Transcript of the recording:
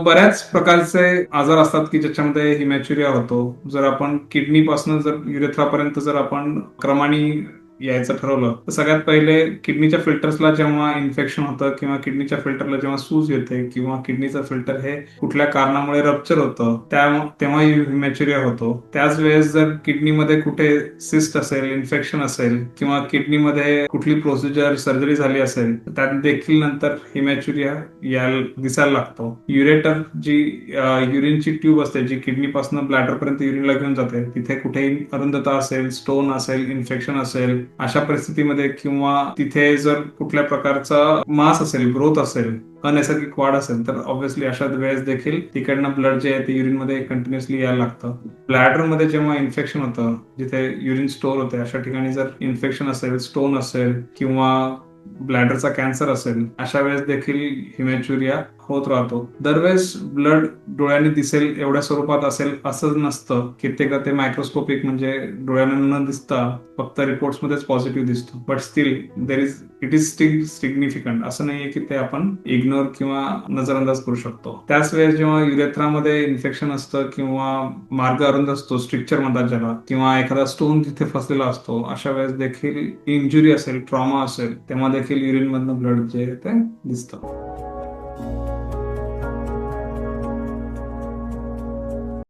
बऱ्याच प्रकारचे आजार असतात की ज्याच्यामध्ये हिमॅच्युरिया होतो. जर आपण किडनीपासून जर युरेथ्रापर्यंत जर आपण क्रमाने यायचं ठरवलं तर सगळ्यात पहिले किडनीच्या फिल्टर्सला जेव्हा इन्फेक्शन होतं किंवा किडनीच्या फिल्टरला जेव्हा सूज येते किंवा किडनीचं फिल्टर हे कुठल्या कारणामुळे रप्चर होतं तेव्हा हिमॅच्युरिया होतो. त्याच वेळेस जर किडनीमध्ये कुठे सिस्ट असेल, इन्फेक्शन असेल किंवा किडनीमध्ये कुठली प्रोसिजर सर्जरी झाली असेल तर त्यात देखील नंतर हिमॅच्युरिया दिसायला लागतो. युरेटर जी युरिनची ट्यूब असते जी किडनीपासून ब्लॅडर पर्यंत युरिनला घेऊन जाते, तिथे कुठेही अरुंदता असेल, स्टोन असेल, इन्फेक्शन असेल, अशा परिस्थितीमध्ये किंवा तिथे जर कुठल्या प्रकारचा मास असेल, ग्रोथ असेल, अनैसर्गिक वाढ असेल तर ऑब्व्हियसली अशा वेळेस देखील तिकडनं ब्लड जे आहे ते युरिन मध्ये कंटिन्युअसली यायला लागतं. ब्लॅडर मध्ये जेव्हा इन्फेक्शन होतं, जिथे युरिन स्टोर होते, अशा ठिकाणी जर इन्फेक्शन असेल, स्टोन असेल किंवा ब्लॅडरचा कॅन्सर असेल, अशा वेळेस देखील हिमॅच्युरिया होत राहतो. दरवेळेस ब्लड डोळ्याने दिसेल एवढ्या स्वरूपात असेल असं नसतं. कित्येकदा ते मायक्रोस्कोपिक म्हणजे डोळ्यांना न दिसता फक्त रिपोर्ट्स मध्येच पॉझिटिव्ह दिसतो. But still it is still significant. असं नाहीये की ते आपण इग्नोर किंवा नजरअंदाज करू शकतो. त्याच वेळेस जेव्हा युरेथ्रामध्ये इन्फेक्शन असतं किंवा मार्ग अरुंद असतो, स्ट्रिक्चर म्हणतात ज्याला, किंवा एखादा स्टोन तिथे फसलेला असतो, अशा वेळेस देखील इंजुरी असेल, ट्रॉमा असेल, तेव्हा देखील युरिन मधनं ब्लड जे आहे ते दिसतं.